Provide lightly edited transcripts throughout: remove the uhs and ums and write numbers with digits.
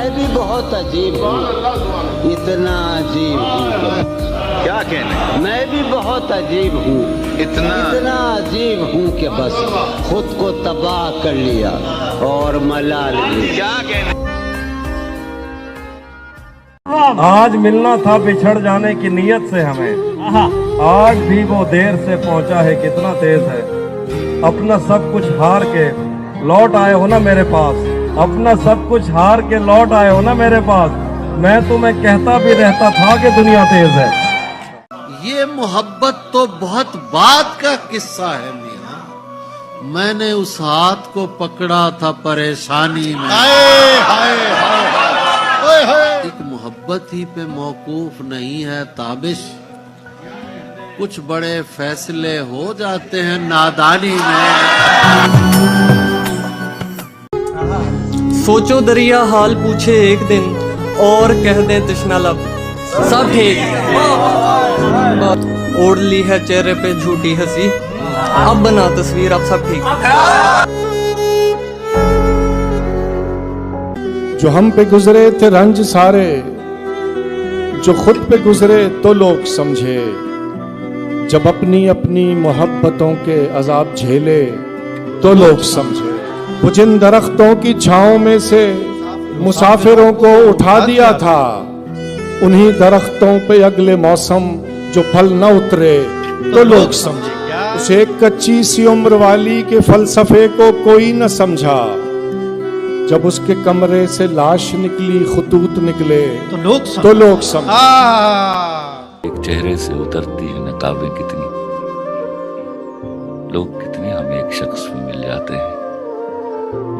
میں بھی بہت عجیب ہوں، اتنا عجیب ہوں، کیا کہنے؟ میں بھی بہت عجیب ہوں، اتنا عجیب ہوں کہ بس خود کو تباہ کر لیا اور ملال بھی۔ کیا کہنے؟ آج ملنا تھا بچھڑ جانے کی نیت سے ہمیں، آج بھی وہ دیر سے پہنچا ہے کتنا تیز ہے۔ اپنا سب کچھ ہار کے لوٹ آئے ہو نا میرے پاس، اپنا سب کچھ ہار کے لوٹ آئے ہو نا میرے پاس، میں تمہیں کہتا بھی رہتا تھا کہ دنیا تیز ہے۔ یہ محبت تو بہت بعد کا قصہ ہے میاں، میں نے اس ہاتھ کو پکڑا تھا پریشانی میں، ایک محبت ہی پہ موقوف نہیں ہے تابش، کچھ بڑے فیصلے ہو جاتے ہیں نادانی میں۔ سوچو دریا حال پوچھے ایک دن اور کہہ دیں تشنا لب سب ٹھیک، اوڑھ لی ہے چہرے پہ جھوٹی ہنسی، اب بنا تصویر اب سب ٹھیک۔ جو ہم پہ گزرے تھے رنج سارے، جو خود پہ گزرے تو لوگ سمجھے، جب اپنی اپنی محبتوں کے عذاب جھیلے تو لوگ سمجھے۔ وہ جن درختوں کی چھاؤں میں سے مسافروں کو اٹھا دیا تھا، انہی درختوں پہ اگلے موسم جو پھل نہ اترے تو لوگ سمجھے۔ اس ایک کچی سی عمر والی کے فلسفے کو کوئی نہ سمجھا، جب اس کے کمرے سے لاش نکلی خطوط نکلے تو لوگ سمجھے۔ ایک چہرے سے اترتی ہیں نقابیں کتنی، لوگ کتنے ہمیں ایک شخص میں مل جاتے ہیں۔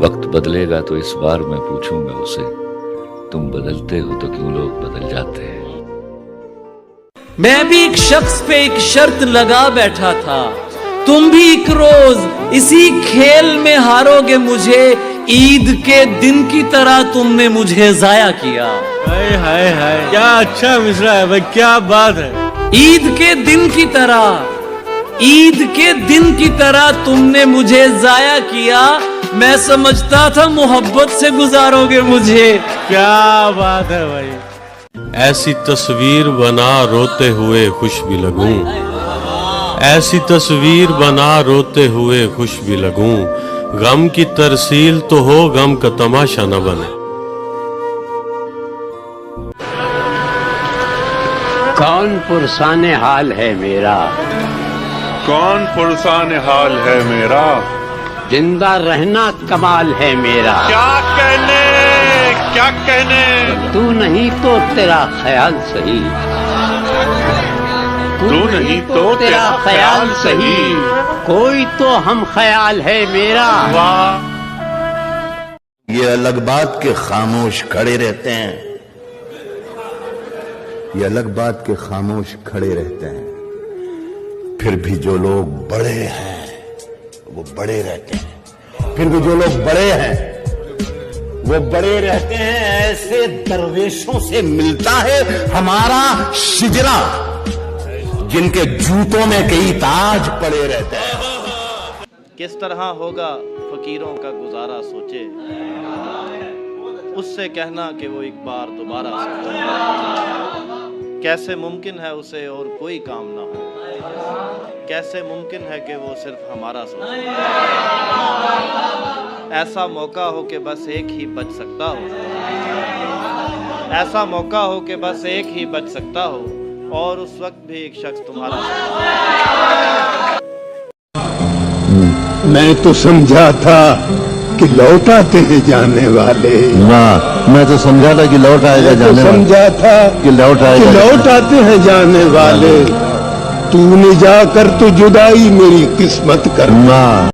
وقت بدلے گا تو اس بار میں پوچھوں گا اسے، تم بدلتے ہو تو کیوں لوگ بدل جاتے ہیں۔ میں بھی ایک شخص پہ ایک شرط لگا بیٹھا تھا، تم بھی ایک روز اسی کھیل میں ہارو گے مجھے، عید کے دن کی طرح تم نے مجھے ضائع کیا۔ ہائے ہائے ہائے، کیا اچھا مصرع ہے بھائی، کیا بات ہے۔ عید کے دن کی طرح، عید کے دن کی طرح تم نے مجھے ضائع کیا، میں سمجھتا تھا محبت سے گزارو گے مجھے۔ کیا بات ہے بھائی۔ ایسی تصویر بنا روتے ہوئے خوش بھی لگوں، ایسی تصویر بنا روتے ہوئے خوش بھی لگوں، غم کی ترسیل تو ہو غم کا تماشا نہ بنے۔ کون پرسان حال ہے میرا، کون پرسان حال ہے میرا، زندہ رہنا کمال ہے میرا۔ کیا کہنے، کیا کہنے، تو نہیں تو تیرا خیال صحیح، تو نہیں تو تیرا خیال صحیح، کوئی تو ہم خیال ہے میرا۔ واہ۔ یہ الگ بات کے خاموش کھڑے رہتے ہیں، یہ الگ بات کے خاموش کھڑے رہتے ہیں، پھر بھی جو لوگ بڑے ہیں وہ بڑے رہتے ہیں، پھر بھی جو لوگ بڑے ہیں وہ بڑے رہتے ہیں۔ ایسے درویشوں سے ملتا ہے ہمارا شجرا، جن کے جوتوں میں کئی تاج پڑے رہتے ہیں۔ کس طرح ہوگا فقیروں کا گزارا سوچے، اس سے کہنا کہ وہ ایک بار دوبارہ سوچے۔ کیسے ممکن ہے اسے اور کوئی کام نہ ہو، کیسے ممکن ہے کہ وہ صرف ہمارا سوچے۔ ایسا موقع ہو کہ بس ایک ہی بچ سکتا ہو، ایسا موقع ہو کہ بس ایک ہی بچ سکتا ہو، اور اس وقت بھی ایک شخص تمہارا۔ میں تو سمجھا تھا کہ لوٹ آتے ہیں جانے والے، میں تو سمجھا تھا کہ لوٹ آئے گا جانے والے، سمجھا تھا کہ لوٹ آتے ہیں جانے والے، تو نے جا کر تو جدائی میری قسمت کرنا۔